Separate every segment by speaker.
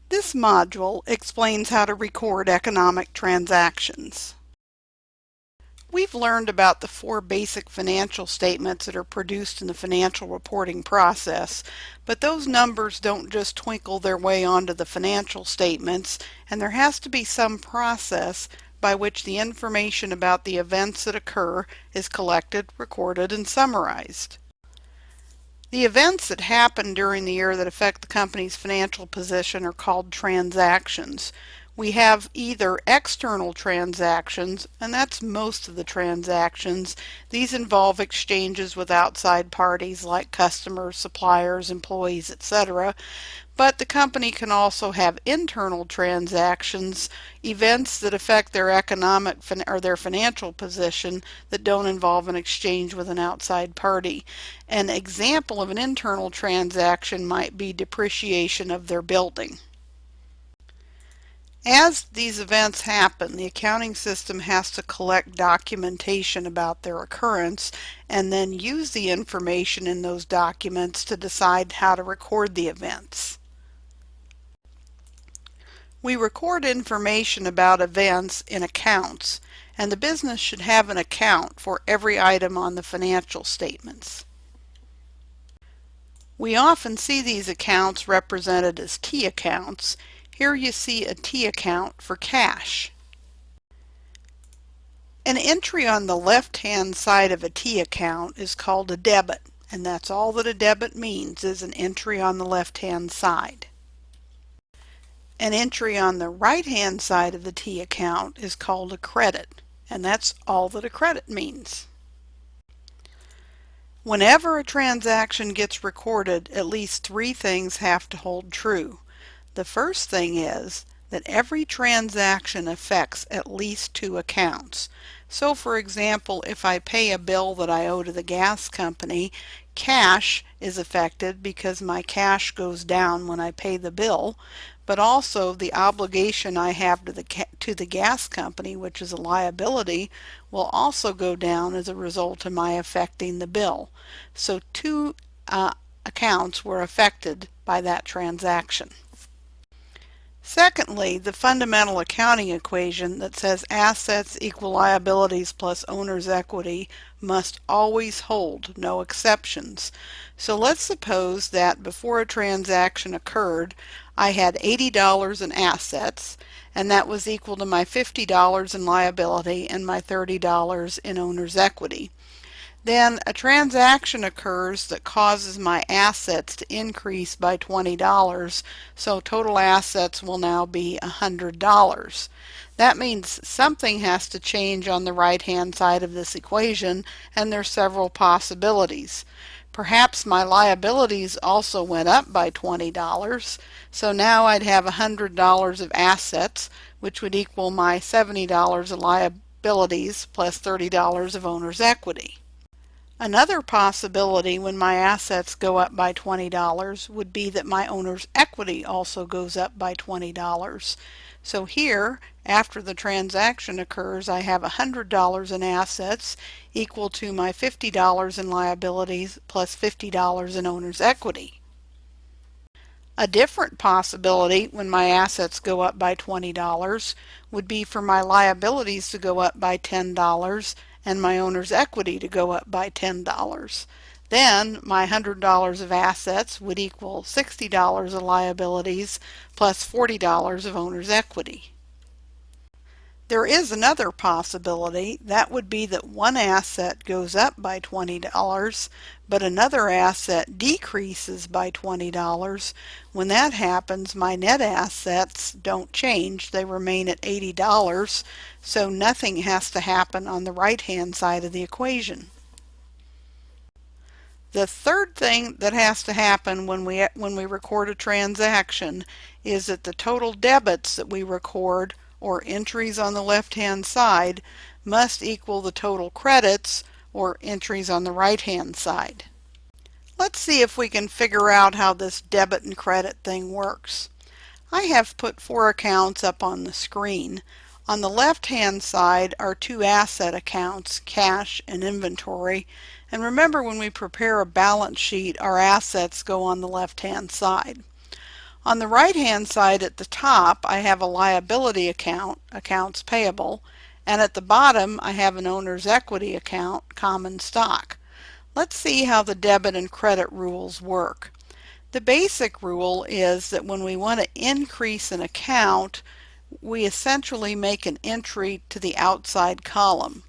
Speaker 1: This module explains how to record economic transactions. We've learned about the four basic financial statements that are produced in the financial reporting process, but those numbers don't just twinkle their way onto the financial statements, and there has to be some process by which the information about the events that occur is collected, recorded, and summarized. The events that happen during the year that affect the company's financial position are called transactions. We have either external transactions, and that's most of the transactions. These involve exchanges with outside parties like customers, suppliers, employees, etc. But the company can also have internal transactions, events that affect their economic or their financial position that don't involve an exchange with an outside party. An example of an internal transaction might be depreciation of their building. As these events happen, the accounting system has to collect documentation about their occurrence and then use the information in those documents to decide how to record the events. We record information about events in accounts, and the business should have an account for every item on the financial statements. We often see these accounts represented as T accounts. Here you see a T account for cash. An entry on the left-hand side of a T account is called a debit, and that's all that a debit means, is an entry on the left-hand side. An entry on the right-hand side of the T account is called a credit, and that's all that a credit means. Whenever a transaction gets recorded, at least three things have to hold true. The first thing is that every transaction affects at least two accounts. So for example, if I pay a bill that I owe to the gas company, cash is affected because my cash goes down when I pay the bill, but also the obligation I have to the gas company, which is a liability, will also go down as a result of my affecting the bill. So two accounts were affected by that transaction. Secondly, the fundamental accounting equation that says assets equal liabilities plus owner's equity must always hold, no exceptions. So let's suppose that before a transaction occurred, I had $80 in assets, and that was equal to my $50 in liability and my $30 in owner's equity. Then a transaction occurs that causes my assets to increase by $20, so total assets will now be $100. That means something has to change on the right-hand side of this equation, and there's several possibilities. Perhaps my liabilities also went up by $20, so now I'd have $100 of assets, which would equal my $70 of liabilities plus $30 of owner's equity. Another possibility when my assets go up by $20 would be that my owner's equity also goes up by $20. So here, after the transaction occurs, I have $100 in assets equal to my $50 in liabilities plus $50 in owner's equity. A different possibility when my assets go up by $20 would be for my liabilities to go up by $10 and my owner's equity to go up by $10. Then my $100 of assets would equal $60 of liabilities plus $40 of owner's equity. There is another possibility. That would be that one asset goes up by $20, but another asset decreases by $20. When that happens, my net assets don't change. They remain at $80, so nothing has to happen on the right-hand side of the equation. The third thing that has to happen when we record a transaction is that the total debits that we record, or entries on the left-hand side, must equal the total credits, or entries on the right-hand side. Let's see if we can figure out how this debit and credit thing works. I have put four accounts up on the screen. On the left-hand side are two asset accounts, cash and inventory. And remember, when we prepare a balance sheet, our assets go on the left-hand side. On the right hand side at the top I have a liability account, accounts payable, and at the bottom I have an owner's equity account, common stock. Let's see how the debit and credit rules work. The basic rule is that when we want to increase an account, we essentially make an entry to the outside column.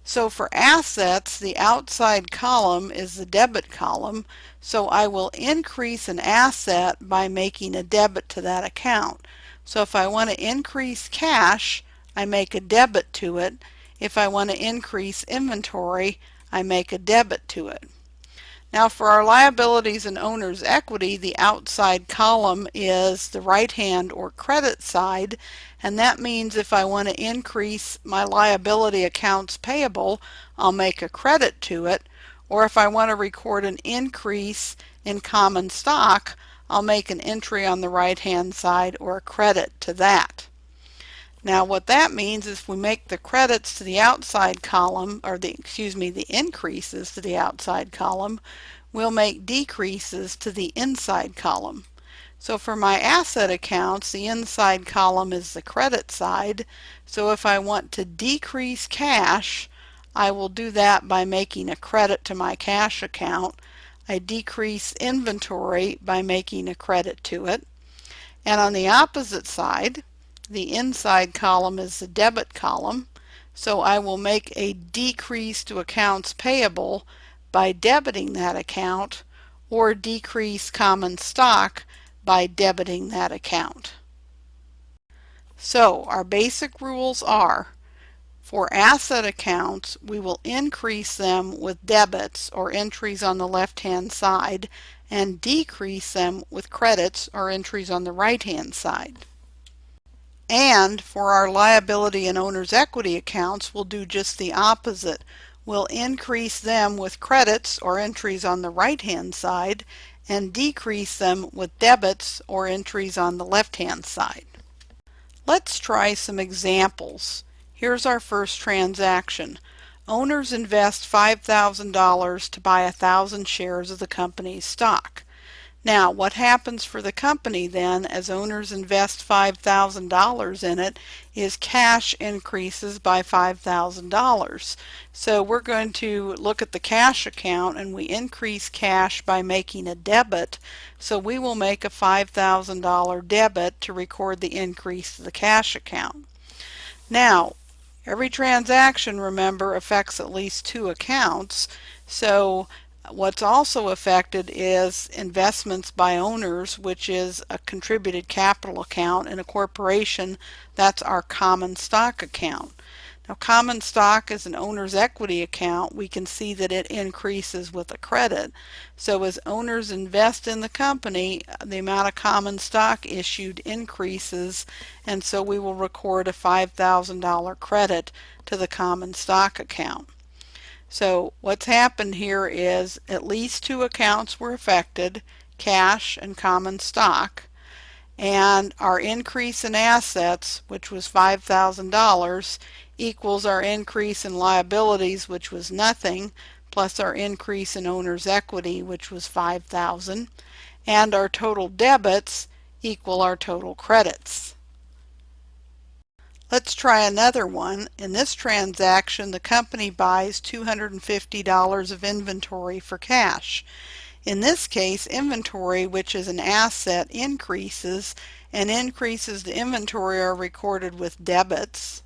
Speaker 1: So for assets, the outside column is the debit column, so I will increase an asset by making a debit to that account. So if I want to increase cash, I make a debit to it. If I want to increase inventory, I make a debit to it. Now for our liabilities and owner's equity, the outside column is the right hand or credit side, and that means if I want to increase my liability accounts payable, I'll make a credit to it, or if I want to record an increase in common stock, I'll make an entry on the right hand side or a credit to that. Now what that means is if we make the credits to the outside column, or the increases to the outside column, we'll make decreases to the inside column. So for my asset accounts, the inside column is the credit side. So if I want to decrease cash, I will do that by making a credit to my cash account. I decrease inventory by making a credit to it. And on the opposite side, the inside column is the debit column, so I will make a decrease to accounts payable by debiting that account, or decrease common stock by debiting that account. So our basic rules are, for asset accounts, we will increase them with debits or entries on the left-hand side, and decrease them with credits or entries on the right-hand side. And for our liability and owner's equity accounts, we'll do just the opposite. We'll increase them with credits or entries on the right-hand side, and decrease them with debits or entries on the left-hand side. Let's try some examples. Here's our first transaction. Owners invest $5,000 to buy 1,000 shares of the company's stock. Now, what happens for the company then, as owners invest $5,000 in it, is cash increases by $5,000. So we're going to look at the cash account, and we increase cash by making a debit. So we will make a $5,000 debit to record the increase to the cash account. Now, every transaction, remember, affects at least two accounts. So what's also affected is investments by owners, which is a contributed capital account. In a corporation, that's our common stock account. Now, common stock is an owner's equity account. We can see that it increases with a credit. So as owners invest in the company, the amount of common stock issued increases, and so we will record a $5,000 credit to the common stock account. So what's happened here is at least two accounts were affected, cash and common stock, and our increase in assets, which was $5,000, equals our increase in liabilities, which was nothing, plus our increase in owner's equity, which was $5,000, and our total debits equal our total credits. Let's try another one. In this transaction, the company buys $250 of inventory for cash. In this case, inventory, which is an asset, increases, and increases to inventory are recorded with debits.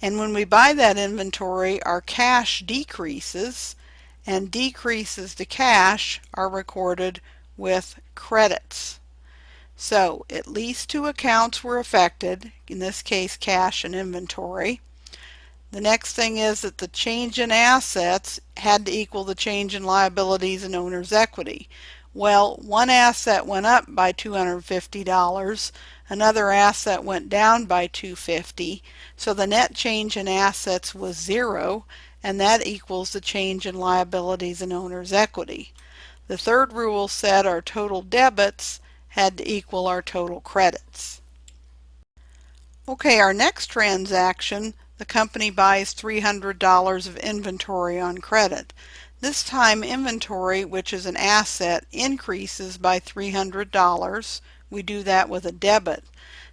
Speaker 1: And when we buy that inventory, our cash decreases, and decreases to cash are recorded with credits. So at least two accounts were affected, in this case cash and inventory. The next thing is that the change in assets had to equal the change in liabilities and owner's equity. Well, one asset went up by $250, another asset went down by $250, so the net change in assets was zero, and that equals the change in liabilities and owner's equity. The third rule said our total debits had to equal our total credits. Okay, our next transaction, the company buys $300 of inventory on credit. This time inventory, which is an asset, increases by $300, we do that with a debit.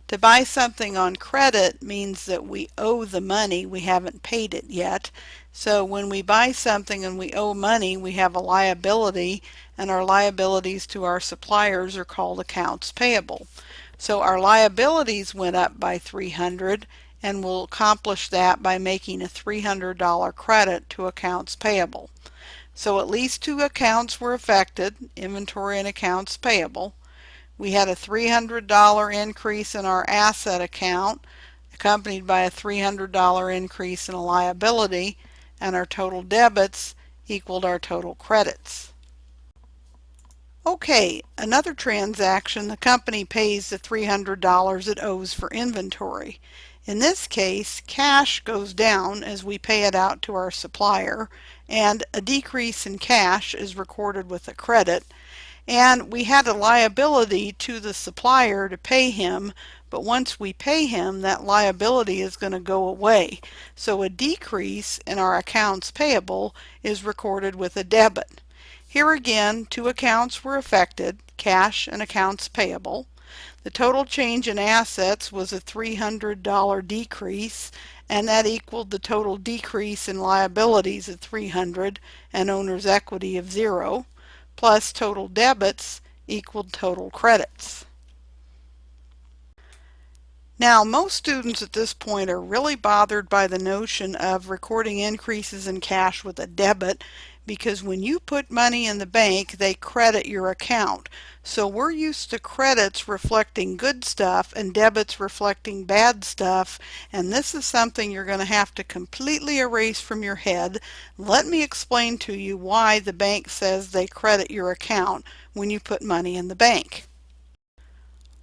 Speaker 1: To buy something on credit means that we owe the money, we haven't paid it yet. So when we buy something and we owe money, we have a liability, and our liabilities to our suppliers are called accounts payable. So our liabilities went up by $300, and we'll accomplish that by making a $300 credit to accounts payable. So at least two accounts were affected, inventory and accounts payable. We had a $300 increase in our asset account, accompanied by a $300 increase in a liability, and our total debits equaled our total credits. Okay, another transaction, the company pays the $300 it owes for inventory. In this case, cash goes down as we pay it out to our supplier, and a decrease in cash is recorded with a credit. And we had a liability to the supplier to pay him, but once we pay him, that liability is going to go away. So a decrease in our accounts payable is recorded with a debit. Here again, two accounts were affected, cash and accounts payable. The total change in assets was a $300 decrease, and that equaled the total decrease in liabilities of $300 and owner's equity of $0, plus total debits equaled total credits. Now, most students at this point are really bothered by the notion of recording increases in cash with a debit, because when you put money in the bank, they credit your account. So we're used to credits reflecting good stuff and debits reflecting bad stuff, and this is something you're going to have to completely erase from your head. Let me explain to you why the bank says they credit your account when you put money in the bank.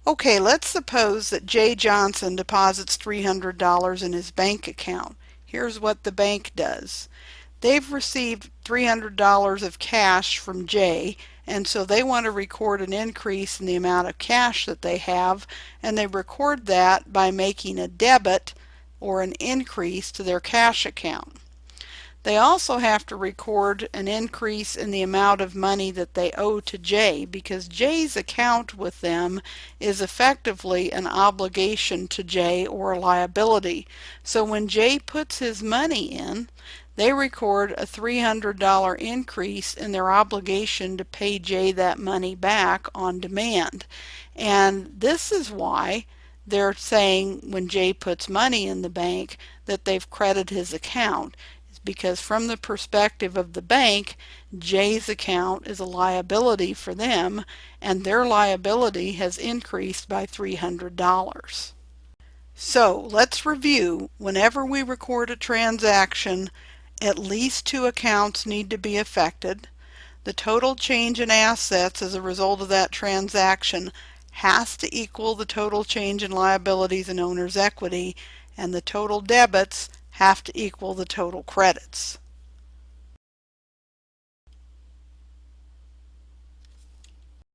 Speaker 1: Okay, let's suppose that Jay Johnson deposits $300 in his bank account. Here's what the bank does. They've received $300 of cash from Jay, and so they want to record an increase in the amount of cash that they have, and they record that by making a debit or an increase to their cash account. They also have to record an increase in the amount of money that they owe to Jay, because Jay's account with them is effectively an obligation to Jay or a liability. So when Jay puts his money in, they record a $300 increase in their obligation to pay Jay that money back on demand. And this is why they're saying when Jay puts money in the bank that they've credited his account, because from the perspective of the bank, Jay's account is a liability for them, and their liability has increased by $300. So let's review. Whenever we record a transaction, at least two accounts need to be affected. The total change in assets as a result of that transaction has to equal the total change in liabilities and owner's equity, and the total debits have to equal the total credits.